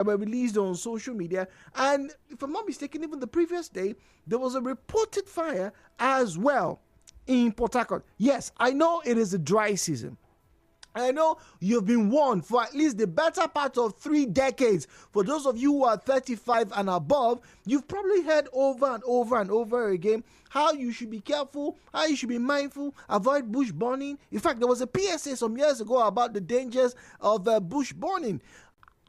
that were released on social media. And if I'm not mistaken, even the previous day, there was a reported fire as well in Port Harcourt. Yes, I know it is a dry season. I know you've been warned for at least the better part of 3 decades. For those of you who are 35 and above, you've probably heard over and over and over again how you should be careful, how you should be mindful, avoid bush burning. In fact, there was a PSA some years ago about the dangers of bush burning.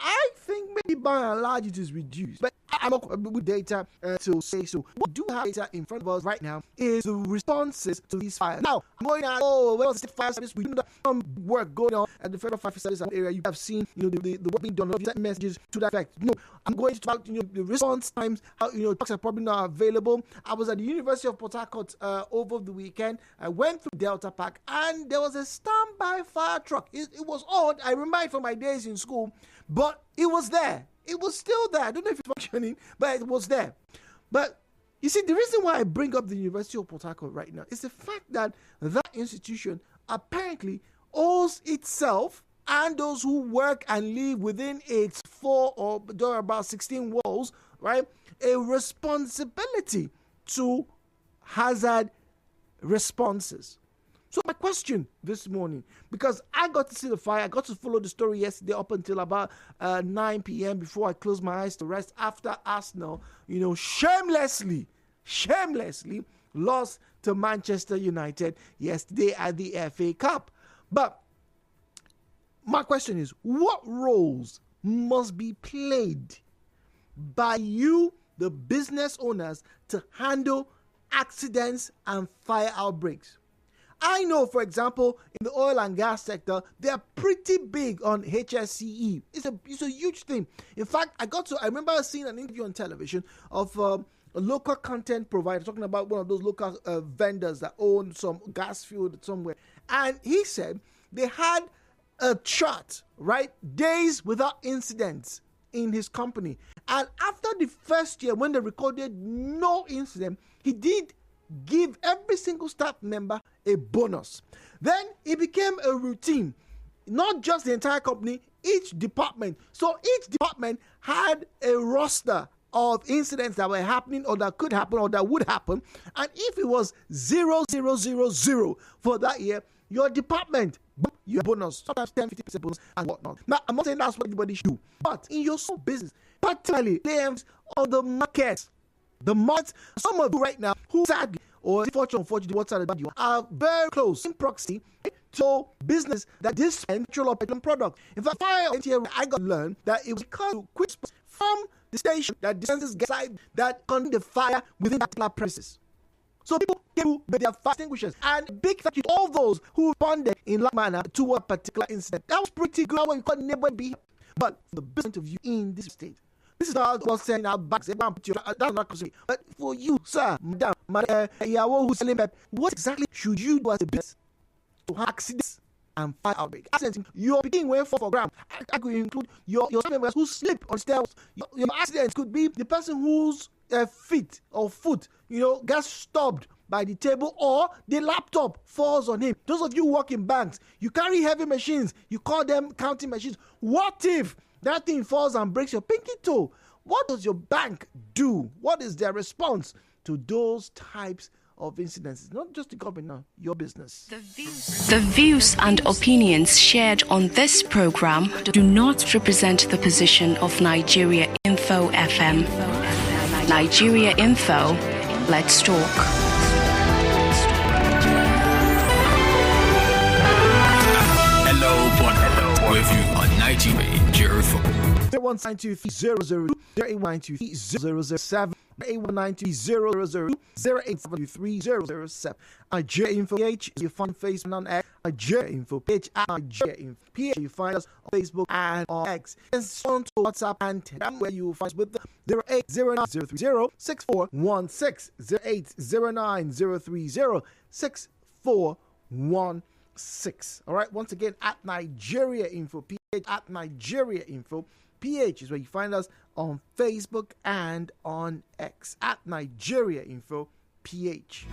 I think maybe by and large it is reduced, but I'm not with data to say so. What we do have data in front of us right now is the responses to these fires. Now, I'm going at, well, the fire service, we do some work going on at the federal fire service area. You have seen, the work being done, sent messages to that effect. No, I'm going to talk, the response times, how, trucks are probably not available. I was at the University of Port Harcourt over the weekend. I went through Delta Park, and there was a standby fire truck. It was odd. I remember it from my days in school, but it was there. It was still there. I don't know if it's functioning, but it was there. But you see, the reason why I bring up the University of Port Harcourt right now is the fact that that institution apparently owes itself and those who work and live within its 4 or about 16 walls, right, a responsibility to hazard responses. So my question this morning, because I got to see the fire, I got to follow the story yesterday up until about 9 p.m. before I closed my eyes to rest after Arsenal, shamelessly lost to Manchester United yesterday at the FA Cup. But my question is, what roles must be played by you, the business owners, to handle accidents and fire outbreaks? I know, for example, in the oil and gas sector, they are pretty big on HSCE. It's a huge thing. In fact, I remember seeing an interview on television of a local content provider talking about one of those local vendors that own some gas field somewhere. And he said they had a chart, right? Days without incidents in his company. And after the first year, when they recorded no incident, he did give every single staff member a bonus. Then it became a routine, not just the entire company, each department. So each department had a roster of incidents that were happening or that could happen or that would happen. And if it was 0, 0, 0, 0 for that year, your department, your bonus, sometimes 10-50% bonus and whatnot. Now, I'm not saying that's what everybody should do, but in your small business, particularly claims on the market, some of you right now who sadly or unfortunately what's at the are very close in proximity to business that this natural or petroleum product. In fact, I got to learn that it was because of quick from the station that dispenses gas that conduct the fire within that particular premises. So people came with their fire extinguishers, and big thank you to all those who responded in like manner to a particular incident. That was pretty good. What you call neighborhood behavior. But the business of you in this state, this is how I was sending out bags. That's not considered. But for you, sir, madam, who's selling pep, what exactly should you do as a business to have accidents and fire outbreak? Accidents, your picking way for gram. I could include your members who slip on stairs. Your accidents could be the person whose feet or foot, gets stopped by the table, or the laptop falls on him. Those of you who work in banks, you carry heavy machines, you call them counting machines. What if that thing falls and breaks your pinky toe? What does your bank do? What is their response to those types of incidents? Not just the government, no, your business. The views and opinions shared on this program do not represent the position of Nigeriainfo FM. Nigeriainfo, let's talk. Hello, with you on Nigeriainfo. 0192300 089230007 0892000 087230007. Nigeriainfo PH, you find Facebook on X. Nigeriainfo PH at Nigeriainfo PH. You find us on Facebook and on X. And on to WhatsApp and Telegram, where you will find us with the 08090306416 080303416. All right, once again at Nigeriainfo PH at Nigeriainfo PH is where you find us on Facebook and on X at Nigeriainfo PH.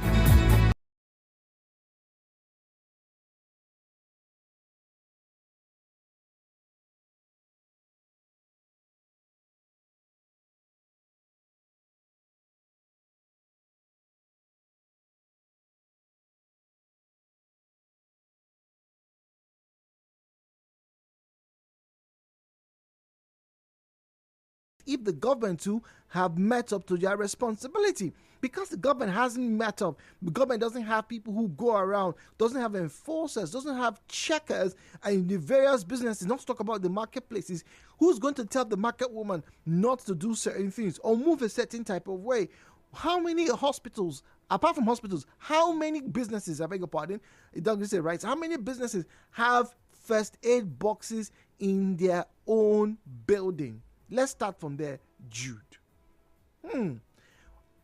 if the government too have met up to their responsibility. Because the government hasn't met up, the government doesn't have people who go around, doesn't have enforcers, doesn't have checkers, and in the various businesses, not to talk about the marketplaces, who's going to tell the market woman not to do certain things or move a certain type of way? How many hospitals, apart from hospitals, how many businesses, I beg your pardon, it doesn't say right, how many businesses have first aid boxes in their own building? Let's start from there, Jude.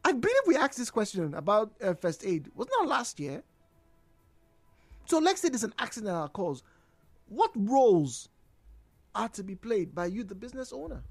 I believe we asked this question about first aid. Wasn't that last year? So let's say there's an accident that occurs. What roles are to be played by you, the business owner?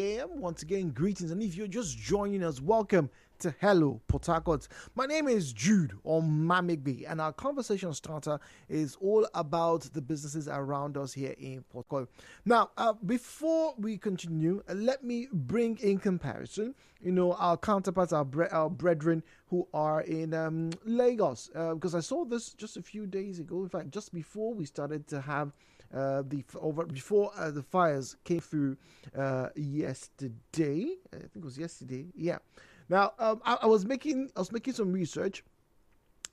a.m. Once again, greetings. And if you're just joining us, welcome to Hello Port Harcourt. My name is Jude Omamigbe, and our conversation starter is all about the businesses around us here in Port Harcourt. Now, before we continue, let me bring in comparison, our counterparts, our brethren who are in Lagos, because I saw this just a few days ago. In fact, just before we started to have before the fires came through yesterday. I think it was yesterday. Yeah. Now, I was making some research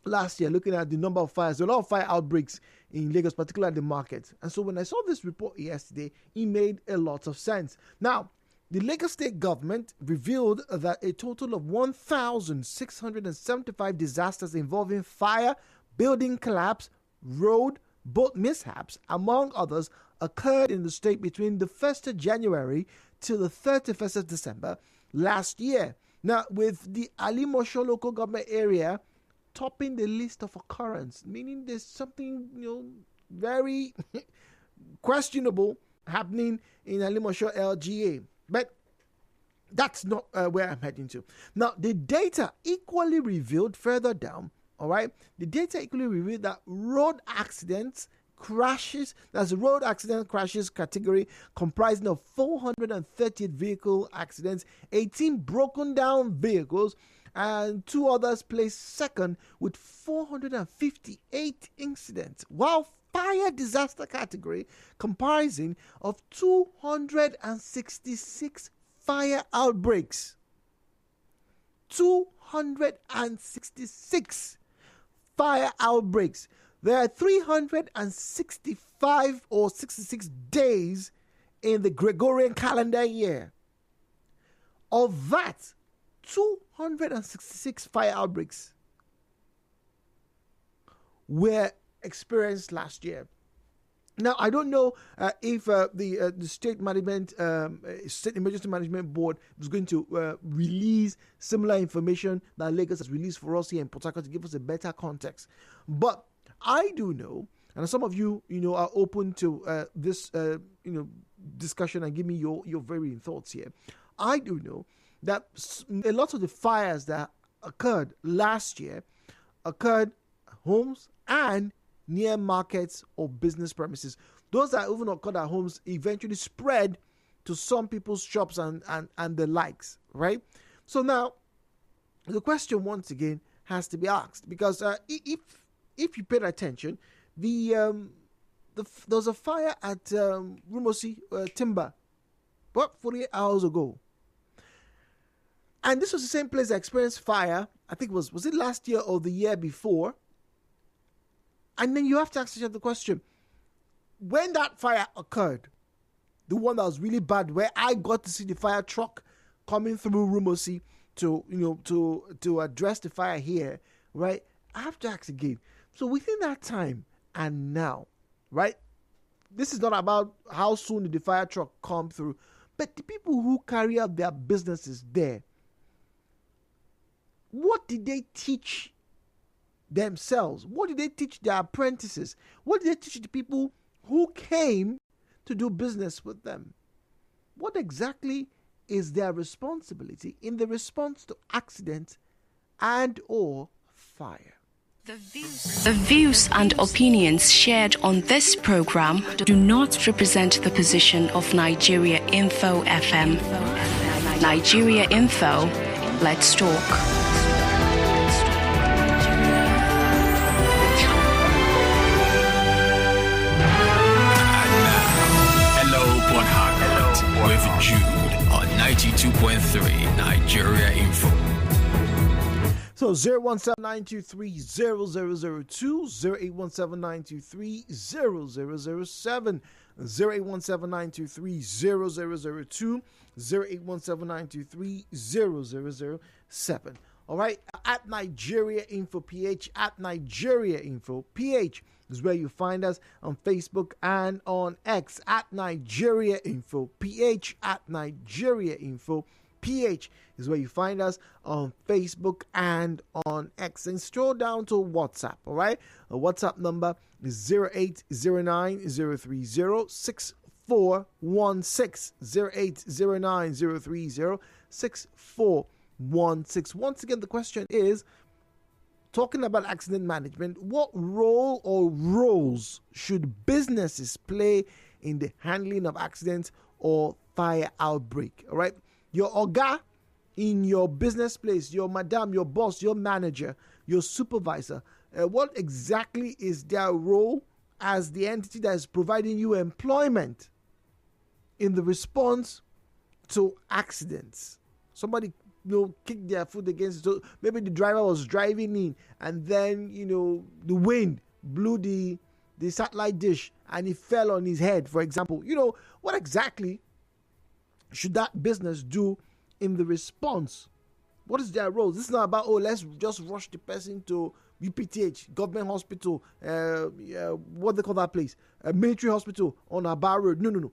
last year, looking at the number of fires. There were a lot of fire outbreaks in Lagos, particularly the market. And so when I saw this report yesterday, it made a lot of sense. Now, the Lagos state government revealed that a total of 1,675 disasters involving fire, building collapse, road, boat mishaps, among others, occurred in the state between the 1st of January to the 31st of December last year. Now, with the Alimosho local government area topping the list of occurrence, meaning there's something, very questionable happening in Alimosho LGA. But that's not where I'm heading to. Now, the data equally revealed further down, all right? The data equally revealed that road accidents, crashes, that's the road accident crashes category, comprising of 438 vehicle accidents, 18 broken down vehicles, and 2 others placed second with 458 incidents, while fire disaster category comprising of 266 fire outbreaks. 266 fire outbreaks. There are 365 or 66 days in the Gregorian calendar year. Of that, 266 fire outbreaks were experienced last year. Now, I don't know if the state management, state emergency management board is going to release similar information that Lagos has released for us here in Port Harcourt to give us a better context. But I do know, and some of you, are open to this, discussion and give me your varying thoughts here. I do know that a lot of the fires that occurred last year occurred at homes and near markets or business premises. Those that even occurred at homes eventually spread to some people's shops and the likes, right? So now, the question once again has to be asked, because if you paid attention, there was a fire at Rumosi Timber about 48 hours ago. And this was the same place that experienced fire, I think was it last year or the year before? And then you have to ask yourself the question, when that fire occurred, the one that was really bad, where I got to see the fire truck coming through Rumosi to address the fire here, right? I have to ask again. So within that time and now, right? This is not about how soon did the fire truck come through, but the people who carry out their businesses there, what did they teach themselves? What did they teach their apprentices? What did they teach the people who came to do business with them? What exactly is their responsibility in the response to accident and or fire? The views and opinions shared on this program do not represent the position of Nigeriainfo FM. Nigeriainfo, let's talk. With Jude on 92.3 Nigeria Info. So 017-923-0002, 0817923-0007, 0817923-0002, 0817923-0007. All right, at Nigeriainfo PH, at Nigeriainfo PH is where you find us on Facebook and on X, at Nigeriainfo PH, at Nigeriainfo PH is where you find us on Facebook and on X. And scroll down to WhatsApp, all right? The WhatsApp number is 0809 030 6416 Once again, the question is, talking about accident management, what role or roles should businesses play in the handling of accidents or fire outbreak? All right. Your oga in your business place, your madam, your boss, your manager, your supervisor, what exactly is their role as the entity that is providing you employment in the response to accidents? Somebody kicked their foot against it. So maybe the driver was driving in and then the wind blew the satellite dish and it fell on his head, for example. What exactly should that business do in the response? What is their role? This is not about, let's just rush the person to UPTH, government hospital, what they call that place, a military hospital on a bar road. No.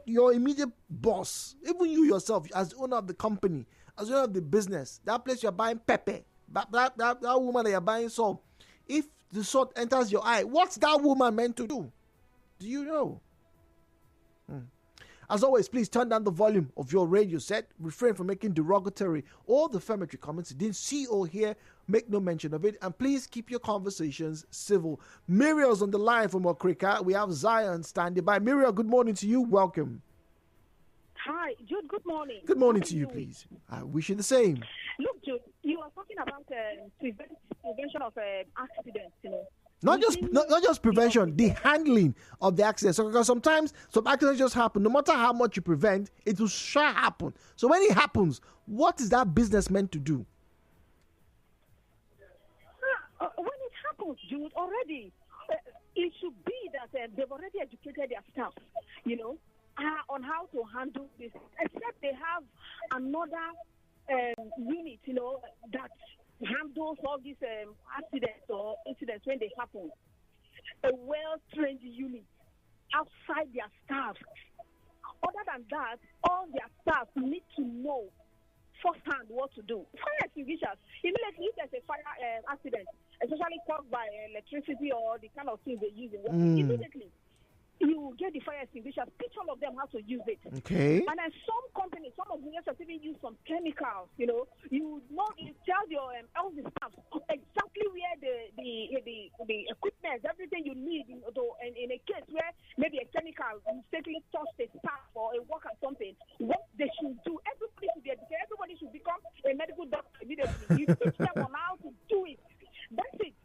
Your immediate boss, even you yourself, as the owner of the company, as the owner of the business, that place you're buying pepper, that woman that you're buying salt, if the salt enters your eye, what's that woman meant to do? Do you know? As always, please turn down the volume of your radio set. Refrain from making derogatory or defamatory comments. You didn't see or hear, make no mention of it. And please keep your conversations civil. Muriel's on the line from Okrika. We have Zion standing by. Muriel, good morning to you. Welcome. Hi, Jude, good morning. Good morning to you, please. I wish you the same. Look, Jude, you are talking about prevention of accidents, Not just prevention, the handling of the accident. So because sometimes some accidents just happen. No matter how much you prevent, it will sure happen. So when it happens, what is that business meant to do? When it happens, Jude, already, it should be that they've already educated their staff, on how to handle this. Except they have another unit, that handles all these accidents or incidents when they happen. A well-trained unit outside their staff. Other than that, all their staff need to know firsthand what to do. Fire extinguishers, immediately if there's a fire accident, especially caused by electricity or the kind of things they use, immediately you get the fire extinguisher, teach all of them how to use it. Okay. And then some companies, some of the universities even use some chemicals, you tell your all the staff exactly where the equipment, everything you need in a case where maybe a chemical mistakenly touched a staff or a worker or something, what they should do. Everybody should be educated. Everybody should become a medical doctor immediately. You teach them on how to do it. That's it.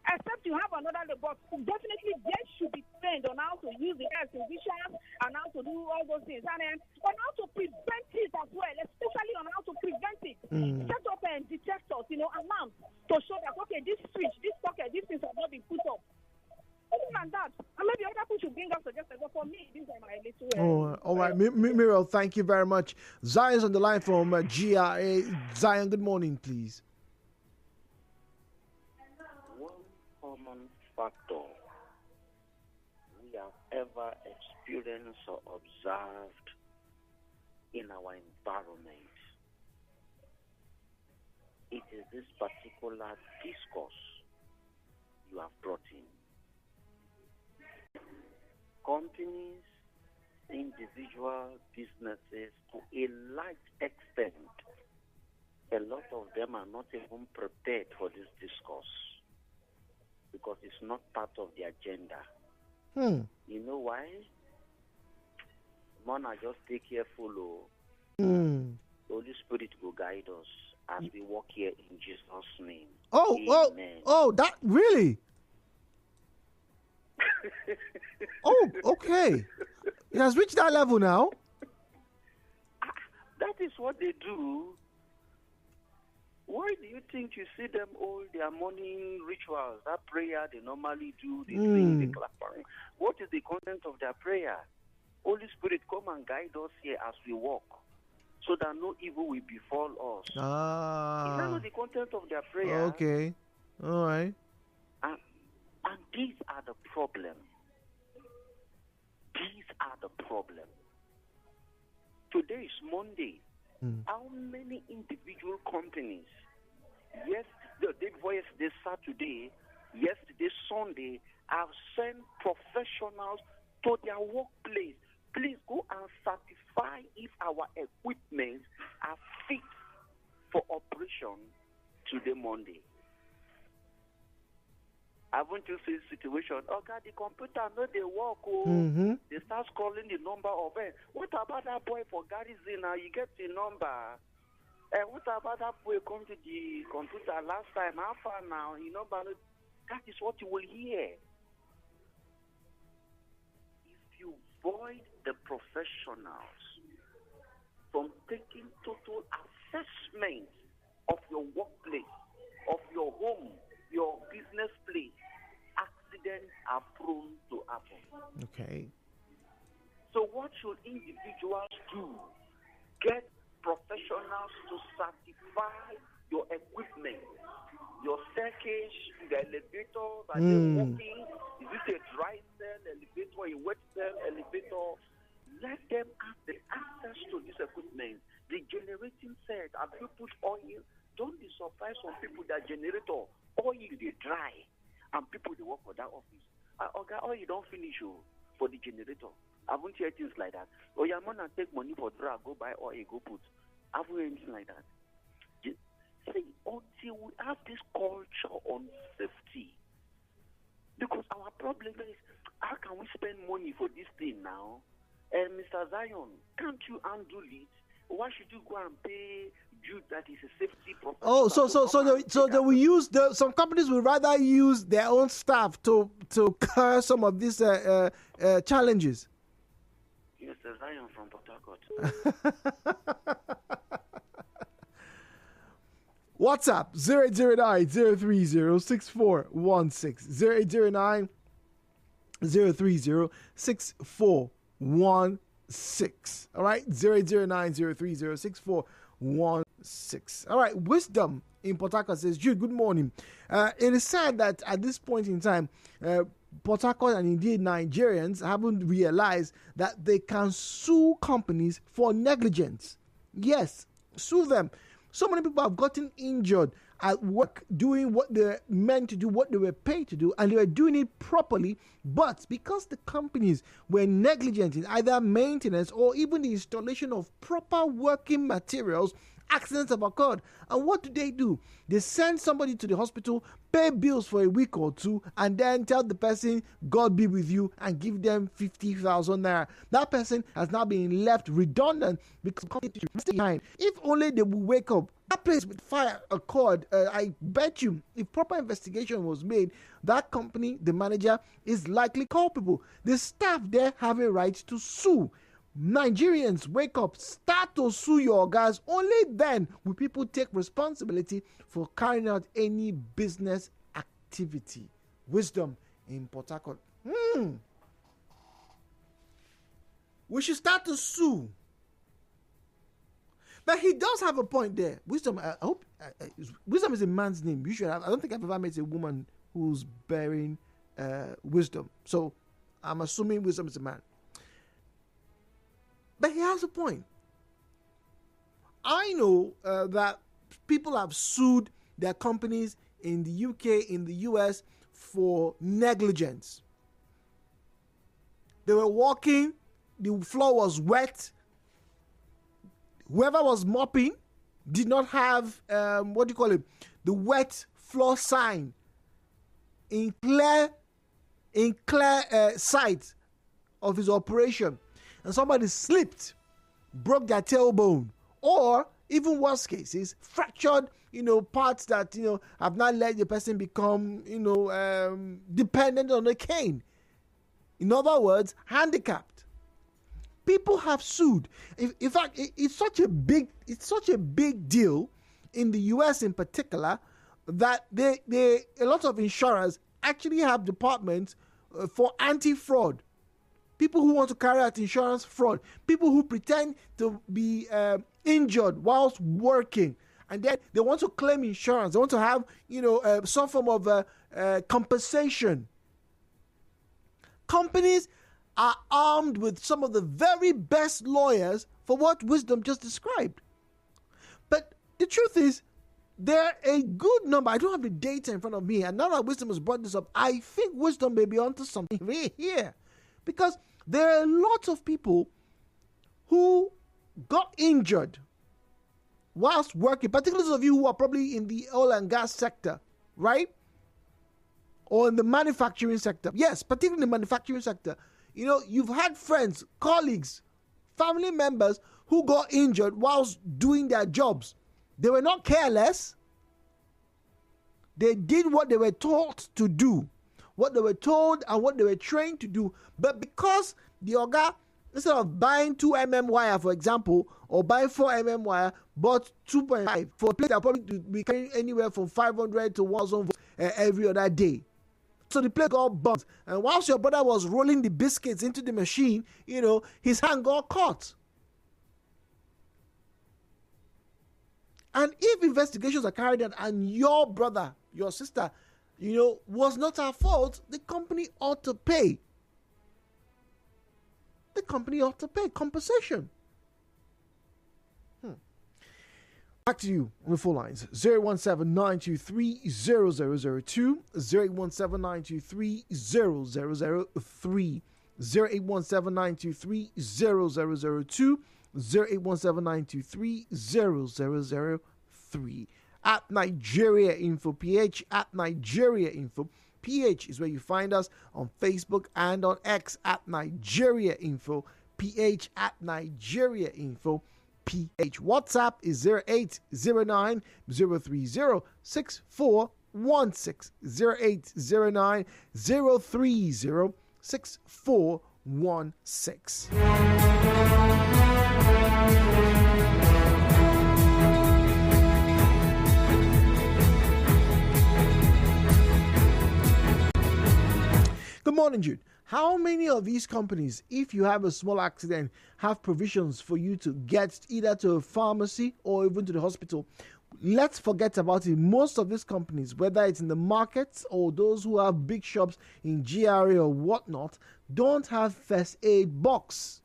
Except you have another labor, definitely they should be trained on how to use the air extinguishers and how to do all those things. And then on how to prevent it as well, especially on how to prevent it. Set up detectors, alarms to show that, okay, this switch, this socket, these things have not been put up. Other than that, and maybe other people should bring up suggestions. But for me, these are my little... all right. Muriel, thank you very much. Zion's on the line from GRA. Zion, good morning, please. Common factor we have ever experienced or observed in our environment, it is this particular discourse you have brought in. Companies, individual businesses, to a large extent, a lot of them are not even prepared for this discourse, because it's not part of the agenda. You know why? Mona, just take careful. The Holy Spirit will guide us as we walk here in Jesus' name. Amen. That really? Okay. It has reached that level now. That is what they do. Why do you think you see them all their morning rituals, that prayer they normally do, they sing, they clap? What is the content of their prayer? Holy Spirit, come and guide us here as we walk, so that no evil will befall us. Is that not the content of their prayer? Okay. All right. And these are the problem. These are the problem. Today is Monday. How many individual companies, the day before yesterday, Saturday, yesterday, Sunday, have sent professionals to their workplace. Please go and certify if our equipment are fit for operation today, Monday. Haven't you seen situation? Okay, the computer no they work. They start calling the number of it. What about that boy for garrison? Now you get the number. What about that boy come to the computer last time? How far now? That is what you will hear. If you void the professionals from taking total assessment of your workplace, of your home, your business place, accidents are prone to happen. Okay. So what should individuals do? Get professionals to certify your equipment, your staircase, the elevators, are they working? Is it a dry cell elevator, a wet cell elevator? Let them have the access to this equipment. The generating set, have you put oil? Don't be surprised when people that generator oil they dry and people they work for that office. Okay, oil don't finish for the generator. I haven't heard things like that. Oh, your man take money for drug, go buy oil, go put. I haven't heard anything like that. See, until we have this culture on safety, because our problem is how can we spend money for this thing now? And Mr. Zion, can't you undo it? Why should you go and pay Jude that is a safety professional? So they will use some companies will rather use their own staff to curb some of these challenges. Yes, Zion from Port Harcourt. WhatsApp 089-030-6416 030-6416. All right, 089-030-6416. All right, Wisdom in Port Harcourt says, Jude, good morning. It is sad that at this point in time, Port Harcourt and indeed Nigerians haven't realized that they can sue companies for negligence. Yes, sue them. So many people have gotten injured at work doing what they're meant to do, what they were paid to do, and they were doing it properly. But because the companies were negligent in either maintenance or even the installation of proper working materials, accidents have occurred. And what do? They send somebody to the hospital, pay bills for a week or two, and then tell the person, God be with you, and give them 50,000 naira. That person has now been left redundant because the company is behind. If only they would wake up, that place with fire occurred. I bet you, if proper investigation was made, that company, the manager, is likely culpable. The staff there have a right to sue. Nigerians, wake up, start to sue your guys. Only then will people take responsibility for carrying out any business activity. Wisdom in Port Harcourt. We should start to sue. But he does have a point there. Wisdom, I hope, Wisdom is a man's name. Usually, I don't think I've ever met a woman who's bearing Wisdom. So I'm assuming Wisdom is a man. But he has a point. I know that people have sued their companies in the UK, in the US for negligence. They were walking, the floor was wet. Whoever was mopping did not have, the wet floor sign in clear sight of his operation. And somebody slipped, broke their tailbone, or even worse cases, fractured, parts that, have not let the person become, dependent on a cane. In other words, handicapped. People have sued. In fact, it's such a big deal in the US in particular that a lot of insurers actually have departments for anti-fraud. People who want to carry out insurance fraud, people who pretend to be injured whilst working, and then they want to claim insurance. They want to have, some form of compensation. Companies are armed with some of the very best lawyers for what Wisdom just described. But the truth is, there are a good number. I don't have the data in front of me, and now that Wisdom has brought this up, I think Wisdom may be onto something here. Because There are a lot of people who got injured whilst working, particularly those of you who are probably in the oil and gas sector, right? Or in the manufacturing sector. Yes, particularly in the manufacturing sector. You've had friends, colleagues, family members who got injured whilst doing their jobs. They were not careless. They did what they were taught to do, what they were told and what they were trained to do. But because the Oga, instead of buying 2mm wire, for example, or buying 4mm wire, bought 2.5 for a plate that probably be carrying anywhere from 500 to 1,000 every other day. So the plate got burnt. And whilst your brother was rolling the biscuits into the machine, his hand got caught. And if investigations are carried out and your brother, your sister, was not at fault, the company ought to pay. The company ought to pay compensation. Back to you on the phone lines. 017-923-0002, 0817923-0003, 0817923-0002, 0817923-0003. At Nigeriainfo PH, at Nigeriainfo PH is where you find us on Facebook and on X at Nigeriainfo PH, at Nigeriainfo PH. WhatsApp is 0809 030 6416, 0809 030 6416. Good morning, Jude. How many of these companies, if you have a small accident, have provisions for you to get either to a pharmacy or even to the hospital? Let's forget about it. Most of these companies, whether it's in the markets or those who have big shops in GRA or whatnot, don't have first aid box.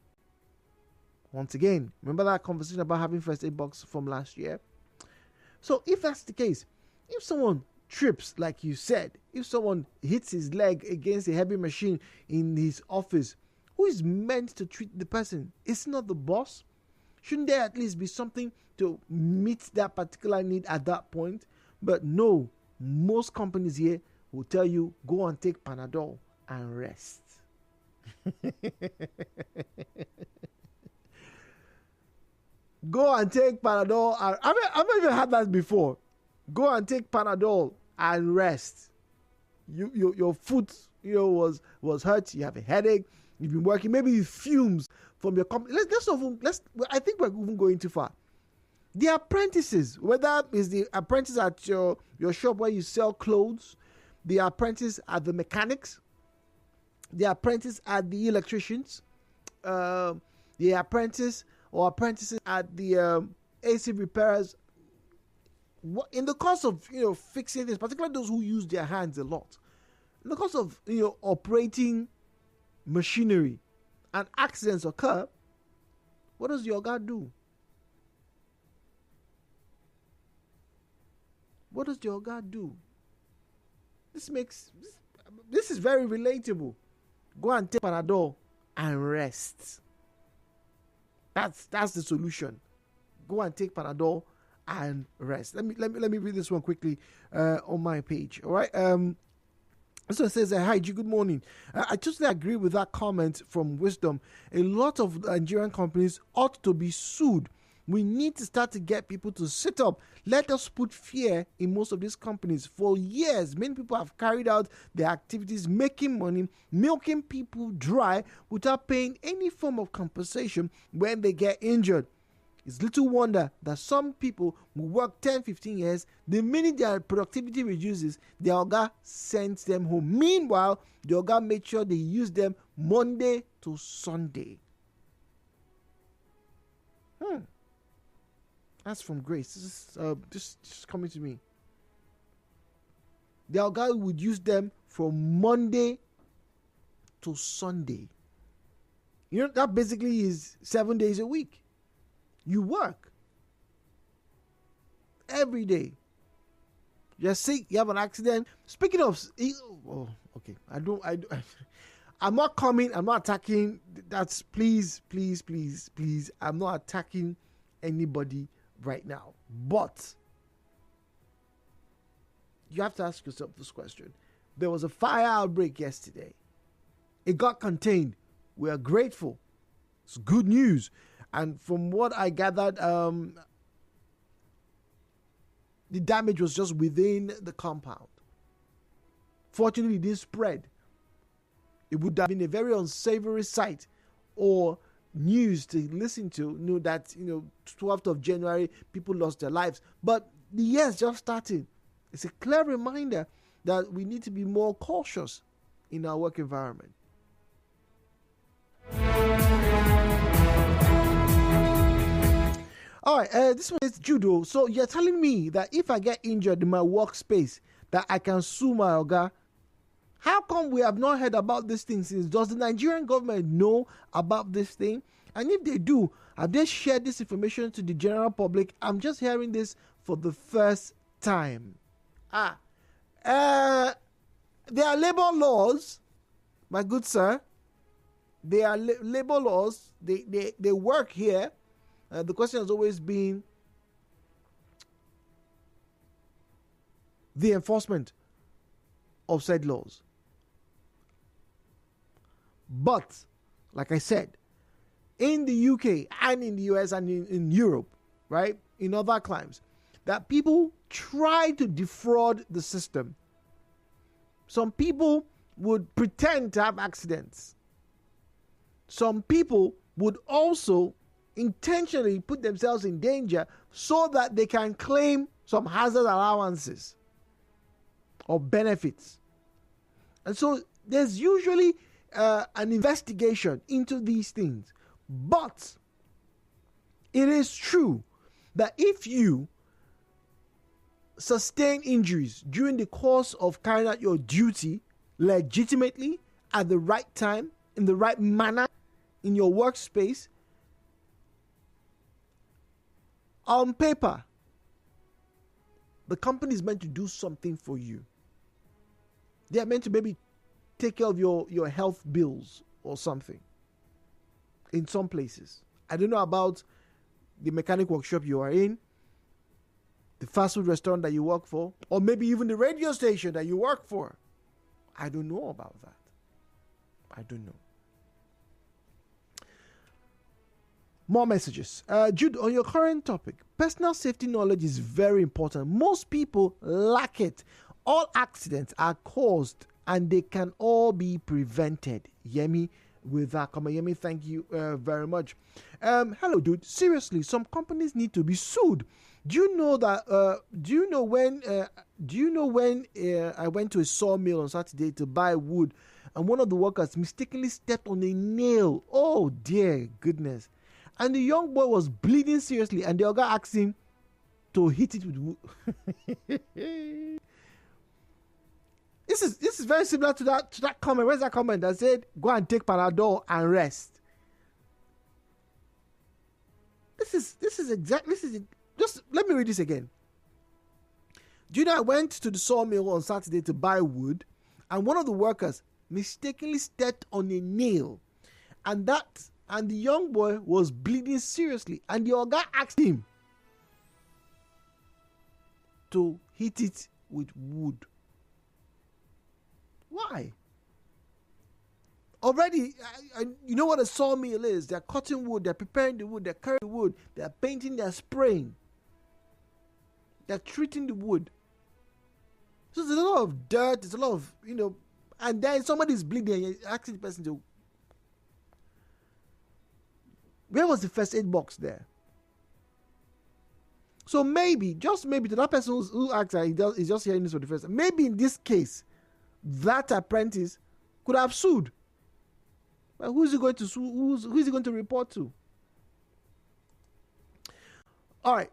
Once again, remember that conversation about having first aid box from last year? So if that's the case, if someone trips, like you said, if someone hits his leg against a heavy machine in his office, who is meant to treat the person? It's not the boss. Shouldn't there at least be something to meet that particular need at that point? But no, most companies here will tell you, go and take Panadol and rest. Go and take Panadol. I've even had that before. Go and take Panadol and rest. Your foot, was hurt. You have a headache. You've been working. Maybe fumes from your company. I think we're even going too far. The apprentices, whether it's the apprentice at your shop where you sell clothes, the apprentice at the mechanics, the apprentice at the electricians, the apprentice or apprentices at the AC repairers. In the course of fixing this, particularly those who use their hands a lot, in the course of operating machinery, and accidents occur, what does your guy do? What does your guy do? This is very relatable. Go and take Panadol and rest. That's the solution. Go and take Panadol and rest. Let me read this one quickly on my page. All right. So it says, hi G, good morning. I totally agree with that comment from Wisdom. A lot of Nigerian companies ought to be sued. We need to start to get people to sit up. Let us put fear in most of these companies. For years, many people have carried out their activities, making money, milking people dry without paying any form of compensation when they get injured. It's little wonder that some people will work 10, 15 years. The minute their productivity reduces, the Oga sends them home. Meanwhile, the Oga made sure they use them Monday to Sunday. That's from Grace. This is just coming to me. The Oga would use them from Monday to Sunday. That basically is 7 days a week. You work every day. You're sick. You have an accident. Speaking of, okay, I'm not coming. I'm not attacking. That's please. I'm not attacking anybody right now. But you have to ask yourself this question. There was a fire outbreak yesterday. It got contained. We are grateful. It's good news. And from what I gathered, the damage was just within the compound. Fortunately, it didn't spread. It would have been a very unsavory sight or news to listen to, that 12th of January, people lost their lives. But the year's just starting. It's a clear reminder that we need to be more cautious in our work environment. All right, this one is judo. So you're telling me that if I get injured in my workspace, that I can sue my oga? How come we have not heard about this thing since? Does the Nigerian government know about this thing? And if they do, have they shared this information to the general public? I'm just hearing this for the first time. There are labor laws, my good sir. There are labor laws. They work here. The question has always been the enforcement of said laws. But, like I said, in the UK and in the US and in Europe, right, in other climes, that people try to defraud the system. Some people would pretend to have accidents. Some people would also intentionally put themselves in danger so that they can claim some hazard allowances or benefits. And so there's usually an investigation into these things. But it is true that if you sustain injuries during the course of carrying out your duty legitimately, at the right time, in the right manner, in your workspace, on paper, the company is meant to do something for you. They are meant to maybe take care of your health bills or something. In some places. I don't know about the mechanic workshop you are in, the fast food restaurant that you work for, or maybe even the radio station that you work for. I don't know about that. I don't know. More messages. Jude, on your current topic, personal safety knowledge is very important. Most people lack it. All accidents are caused and they can all be prevented. Yemi with that comment. Yemi, thank you very much. Hello, dude. Seriously, some companies need to be sued. Do you know that? Do you know when I went to a sawmill on Saturday to buy wood, and one of the workers mistakenly stepped on a nail? Oh dear goodness! And the young boy was bleeding seriously, and the other asked him to hit it with wood. This is very similar to that comment. Where's that comment that said, "Go and take Panadol and rest"? Just let me read this again. Do you know I went to the sawmill on Saturday to buy wood, and one of the workers mistakenly stepped on a nail, and the young boy was bleeding seriously, and the guy asked him to hit it with wood. Why? Already, you know what a sawmill is. They're cutting wood, they're preparing the wood, they're carrying the wood, they're painting, they're spraying. They're treating the wood. So there's a lot of dirt, there's a lot of, and then somebody's bleeding and you're asking the person to... Where was the first aid box there? So maybe, just maybe, to that person who acts like he's just hearing this for the first time, maybe in this case, that apprentice could have sued. But who is he going to sue? Who is he going to report to? All right.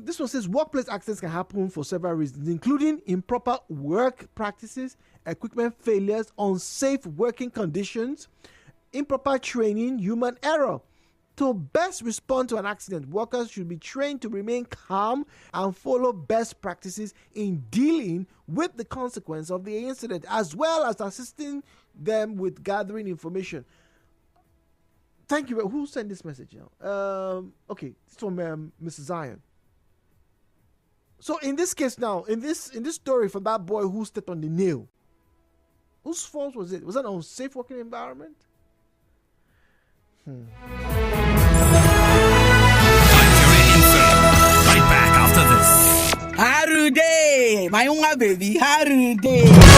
This one says workplace accidents can happen for several reasons, including improper work practices, equipment failures, unsafe working conditions, improper training, human error. To best respond to an accident, workers should be trained to remain calm and follow best practices in dealing with the consequence of the incident, as well as assisting them with gathering information. Thank you. Who sent this message now? Okay, it's from Mrs. Zion. So in this case now, in this story from that boy who stepped on the nail, whose fault was it? Was that an unsafe working environment? Right back after this. Harude, my young baby, Harude.